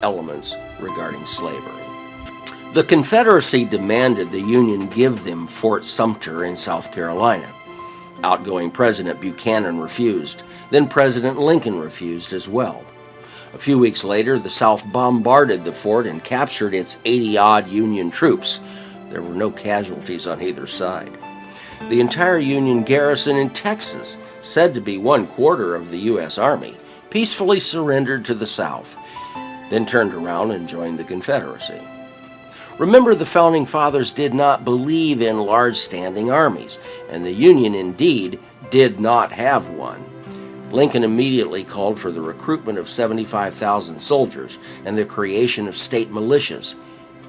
elements regarding slavery. The Confederacy demanded the Union give them Fort Sumter in South Carolina. Outgoing President Buchanan refused. Then President Lincoln refused as well. A few weeks later, the South bombarded the fort and captured its 80-odd Union troops. There were no casualties on either side. The entire Union garrison in Texas, said to be 1/4 of the U.S. Army, peacefully surrendered to the South, then turned around and joined the Confederacy. Remember, the Founding Fathers did not believe in large standing armies, and the Union indeed did not have one. Lincoln immediately called for the recruitment of 75,000 soldiers and the creation of state militias,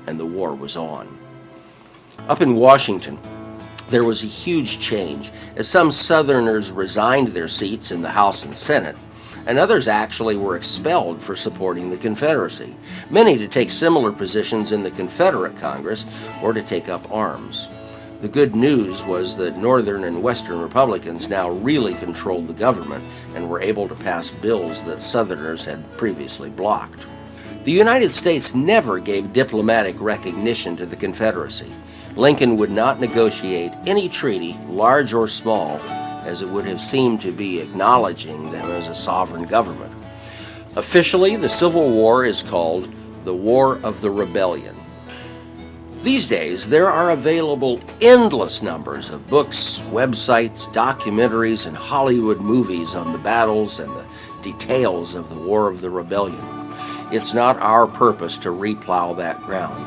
and the war was on. Up in Washington, there was a huge change as some Southerners resigned their seats in the House and Senate, and others actually were expelled for supporting the Confederacy, many to take similar positions in the Confederate Congress or to take up arms. The good news was that Northern and Western Republicans now really controlled the government and were able to pass bills that Southerners had previously blocked. The United States never gave diplomatic recognition to the Confederacy. Lincoln would not negotiate any treaty, large or small, as it would have seemed to be acknowledging them as a sovereign government. Officially, the Civil War is called the War of the Rebellion. These days, there are available endless numbers of books, websites, documentaries, and Hollywood movies on the battles and the details of the War of the Rebellion. It's not our purpose to replow that ground.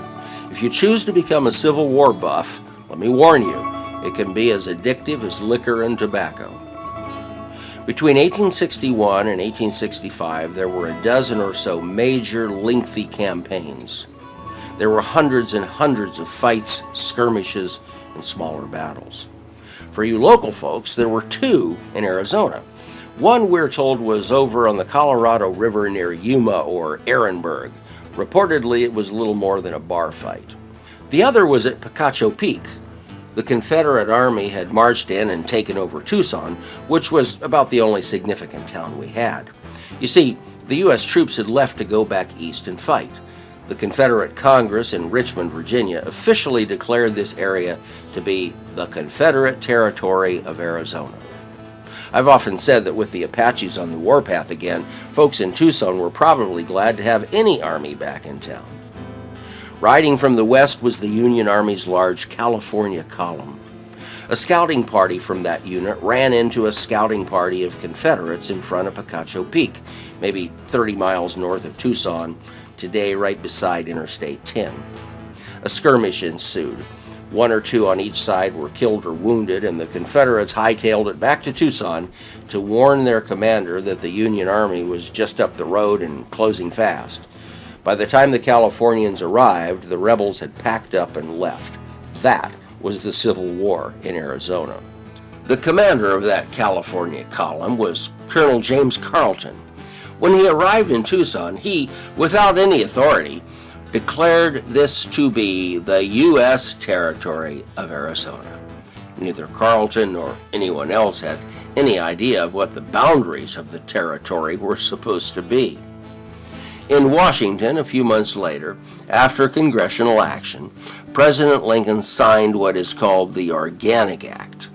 If you choose to become a Civil War buff, let me warn you, it can be as addictive as liquor and tobacco. Between 1861 and 1865, there were a dozen or so major, lengthy campaigns. There were hundreds and hundreds of fights, skirmishes, and smaller battles. For you local folks, there were two in Arizona. One, we're told, was over on the Colorado River near Yuma or Ehrenberg. Reportedly, it was little more than a bar fight. The other was at Picacho Peak. The Confederate Army had marched in and taken over Tucson, which was about the only significant town we had. You see, the U.S. troops had left to go back east and fight. The Confederate Congress in Richmond, Virginia, officially declared this area to be the Confederate Territory of Arizona. I've often said that with the Apaches on the warpath again, folks in Tucson were probably glad to have any army back in town. Riding from the west was the Union Army's large California column. A scouting party from that unit ran into a scouting party of Confederates in front of Picacho Peak, maybe 30 miles north of Tucson, today right beside Interstate 10. A skirmish ensued. One or two on each side were killed or wounded, and the Confederates hightailed it back to Tucson to warn their commander that the Union Army was just up the road and closing fast. By the time the Californians arrived, the rebels had packed up and left. That was the Civil War in Arizona. The commander of that California column was Colonel James Carleton. When he arrived in Tucson, he, without any authority, declared this to be the U.S. territory of Arizona. Neither Carleton nor anyone else had any idea of what the boundaries of the territory were supposed to be. In Washington, a few months later, after congressional action, President Lincoln signed what is called the Organic Act,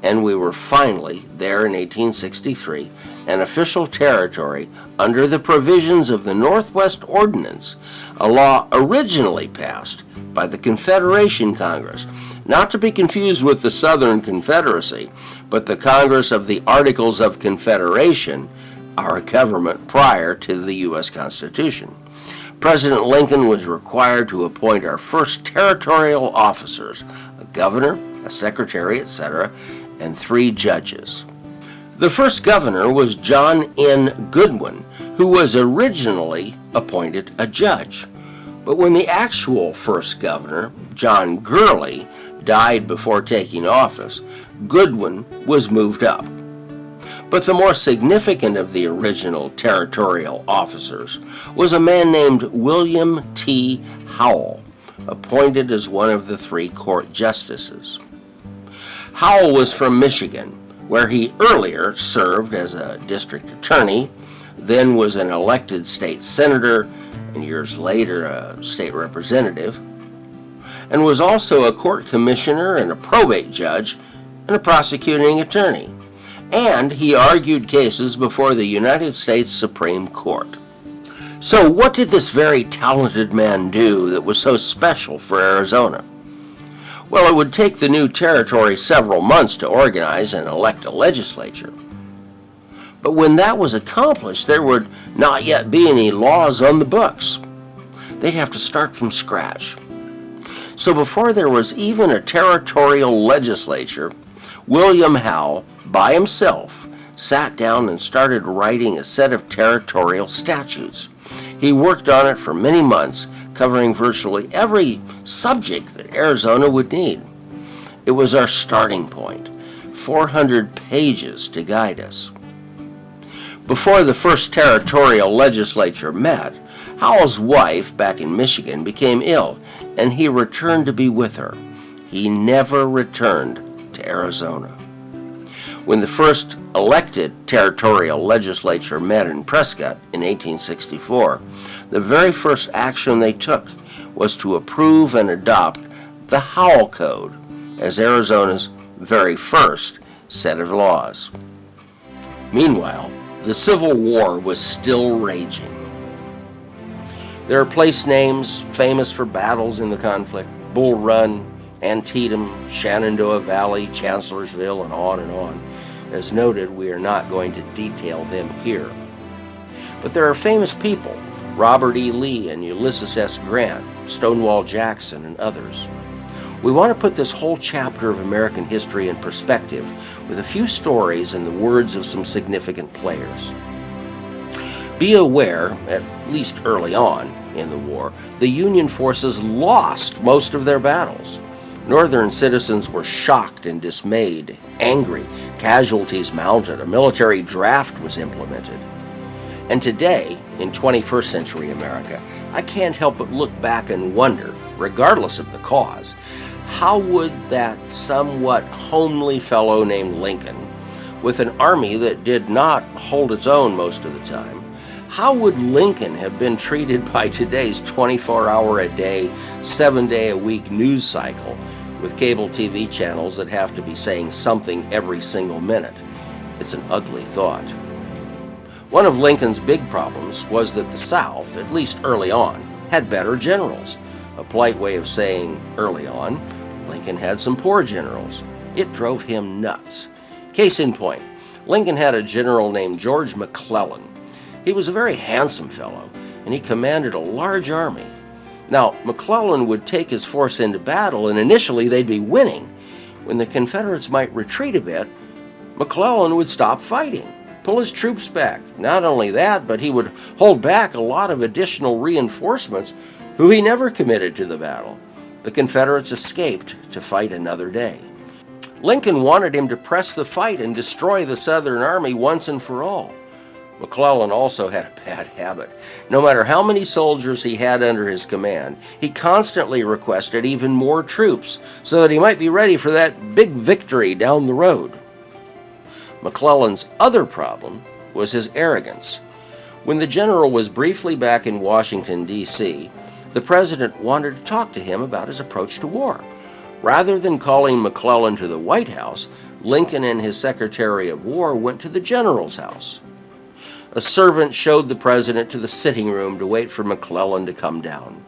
and we were finally, there in 1863, an official territory under the provisions of the Northwest Ordinance, a law originally passed by the Confederation Congress, not to be confused with the Southern Confederacy, but the Congress of the Articles of Confederation, our government prior to the U.S. Constitution. President Lincoln was required to appoint our first territorial officers, a governor, a secretary, etc., and 3 judges. The first governor was John N. Goodwin, who was originally appointed a judge. But when the actual first governor, John Gurley, died before taking office, Goodwin was moved up. But the more significant of the original territorial officers was a man named William T. Howell, appointed as one of the 3 court justices. Howell was from Michigan, where he earlier served as a district attorney, then was an elected state senator, and years later a state representative, and was also a court commissioner and a probate judge and a prosecuting attorney. And he argued cases before the United States Supreme Court. So what did this very talented man do that was so special for Arizona? Well, it would take the new territory several months to organize and elect a legislature. But when that was accomplished, there would not yet be any laws on the books. They'd have to start from scratch. So before there was even a territorial legislature, William Howe, by himself, sat down and started writing a set of territorial statutes. He worked on it for many months, covering virtually every subject that Arizona would need. It was our starting point, 400 pages to guide us. Before the first territorial legislature met, Howe's wife, back in Michigan, became ill, and he returned to be with her. He never returned to Arizona. When the first elected territorial legislature met in Prescott in 1864, the very first action they took was to approve and adopt the Howe Code as Arizona's very first set of laws. Meanwhile, the Civil War was still raging. There are place names famous for battles in the conflict: Bull Run, Antietam, Shenandoah Valley, Chancellorsville, and on and on. As noted, we are not going to detail them here. But there are famous people: Robert E. Lee and Ulysses S. Grant, Stonewall Jackson, and others. We want to put this whole chapter of American history in perspective with a few stories and the words of some significant players. Be aware, at least early on in the war, the Union forces lost most of their battles. Northern citizens were shocked and dismayed, angry, casualties mounted, a military draft was implemented. And today, in 21st century America, I can't help but look back and wonder, regardless of the cause, how would that somewhat homely fellow named Lincoln, with an army that did not hold its own most of the time, how would Lincoln have been treated by today's 24-hour-a-day, 7-day-a-week news cycle with cable TV channels that have to be saying something every single minute? It's an ugly thought. One of Lincoln's big problems was that the South, at least early on, had better generals. A polite way of saying early on, Lincoln had some poor generals. It drove him nuts. Case in point, Lincoln had a general named George McClellan. He was a very handsome fellow, and he commanded a large army. Now, McClellan would take his force into battle, and initially they'd be winning. When the Confederates might retreat a bit, McClellan would stop fighting, pull his troops back. Not only that, but he would hold back a lot of additional reinforcements who he never committed to the battle. The Confederates escaped to fight another day. Lincoln wanted him to press the fight and destroy the Southern Army once and for all. McClellan also had a bad habit. No matter how many soldiers he had under his command, he constantly requested even more troops so that he might be ready for that big victory down the road. McClellan's other problem was his arrogance. When the general was briefly back in Washington, D.C., the president wanted to talk to him about his approach to war. Rather than calling McClellan to the White House, Lincoln and his Secretary of War went to the general's house. A servant showed the president to the sitting room to wait for McClellan to come down.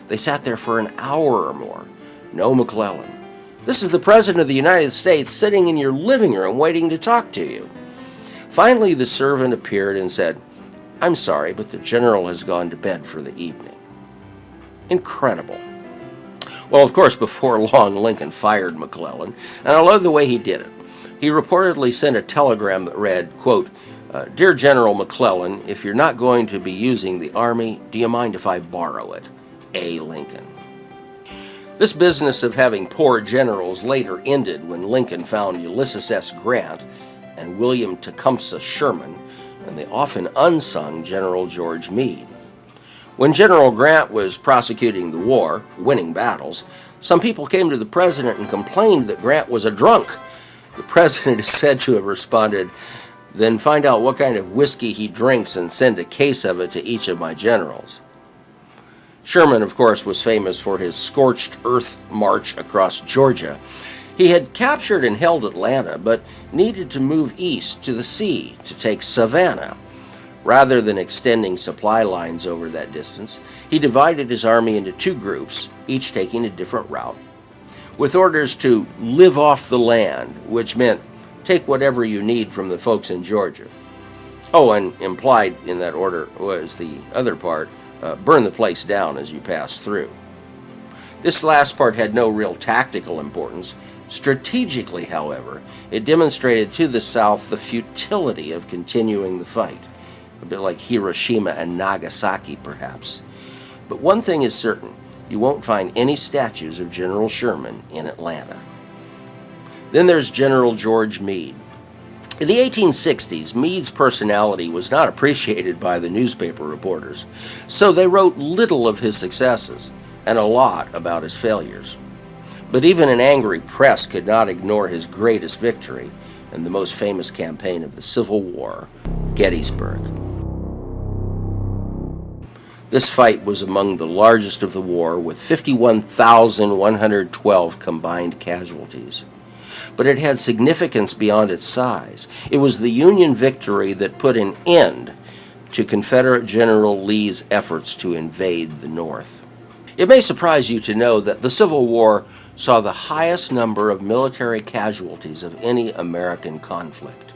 They sat there for an hour or more. No McClellan. This is the President of the United States sitting in your living room waiting to talk to you. Finally, the servant appeared and said, "I'm sorry, but the general has gone to bed for the evening." Incredible. Well, of course, before long, Lincoln fired McClellan, and I love the way he did it. He reportedly sent a telegram that read, quote, "Dear General McClellan, if you're not going to be using the Army, do you mind if I borrow it? A. Lincoln." This business of having poor generals later ended when Lincoln found Ulysses S. Grant and William Tecumseh Sherman and the often unsung General George Meade. When General Grant was prosecuting the war, winning battles, some people came to the president and complained that Grant was a drunk. The president is said to have responded, "Then find out what kind of whiskey he drinks and send a case of it to each of my generals." Sherman, of course, was famous for his scorched earth march across Georgia. He had captured and held Atlanta, but needed to move east to the sea to take Savannah. Rather than extending supply lines over that distance, he divided his army into two groups, each taking a different route, with orders to live off the land, which meant take whatever you need from the folks in Georgia. Oh, and implied in that order was the other part, burn the place down as you pass through. This last part had no real tactical importance. Strategically, however, it demonstrated to the South the futility of continuing the fight. A bit like Hiroshima and Nagasaki, perhaps. But one thing is certain, you won't find any statues of General Sherman in Atlanta. Then there's General George Meade. In the 1860s, Meade's personality was not appreciated by the newspaper reporters, so they wrote little of his successes and a lot about his failures. But even an angry press could not ignore his greatest victory and the most famous campaign of the Civil War, Gettysburg. This fight was among the largest of the war, with 51,112 combined casualties. But it had significance beyond its size. It was the Union victory that put an end to Confederate General Lee's efforts to invade the North. It may surprise you to know that the Civil War saw the highest number of military casualties of any American conflict.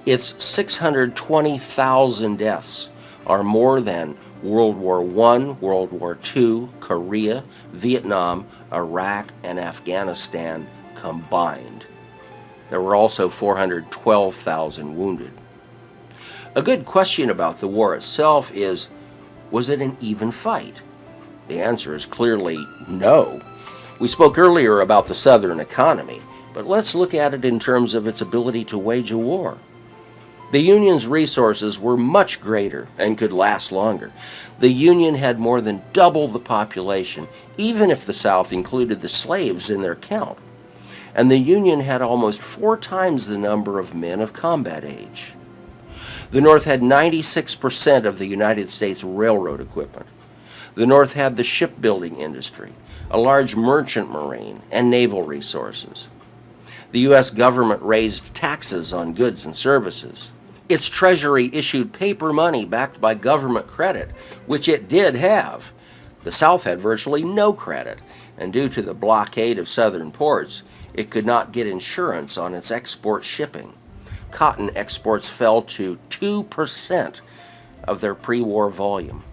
Its 620,000 deaths are more than World War I, World War II, Korea, Vietnam, Iraq, and Afghanistan combined. There were also 412,000 wounded. A good question about the war itself is, was it an even fight? The answer is clearly no. We spoke earlier about the Southern economy, but let's look at it in terms of its ability to wage a war. The Union's resources were much greater and could last longer. The Union had more than double the population, even if the South included the slaves in their count. And the Union had almost 4 times the number of men of combat age. The North had 96% of the United States railroad equipment. The North had the shipbuilding industry, a large merchant marine, and naval resources. The U.S. government raised taxes on goods and services. Its treasury issued paper money backed by government credit, which it did have. The South had virtually no credit, and due to the blockade of southern ports, it could not get insurance on its export shipping. Cotton exports fell to 2% of their pre-war volume.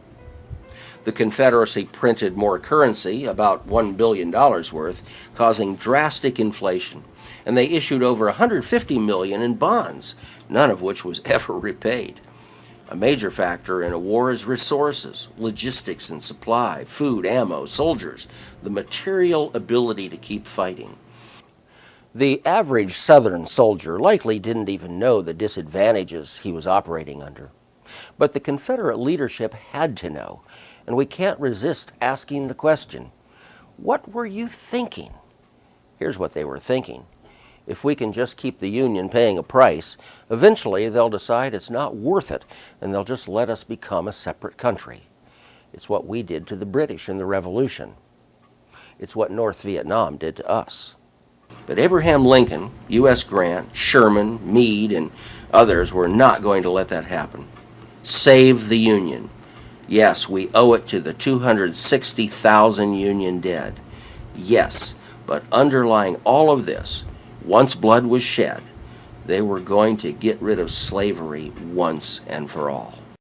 The Confederacy printed more currency, about $1 billion worth, causing drastic inflation, and they issued over $150 million in bonds, none of which was ever repaid. A major factor in a war is resources, logistics and supply, food, ammo, soldiers, the material ability to keep fighting. The average Southern soldier likely didn't even know the disadvantages he was operating under. But the Confederate leadership had to know, and we can't resist asking the question, what were you thinking? Here's what they were thinking. If we can just keep the Union paying a price, eventually they'll decide it's not worth it, and they'll just let us become a separate country. It's what we did to the British in the Revolution. It's what North Vietnam did to us. But Abraham Lincoln, U.S. Grant, Sherman, Meade, and others were not going to let that happen. Save the Union. Yes, we owe it to the 260,000 Union dead. Yes, but underlying all of this, once blood was shed, they were going to get rid of slavery once and for all.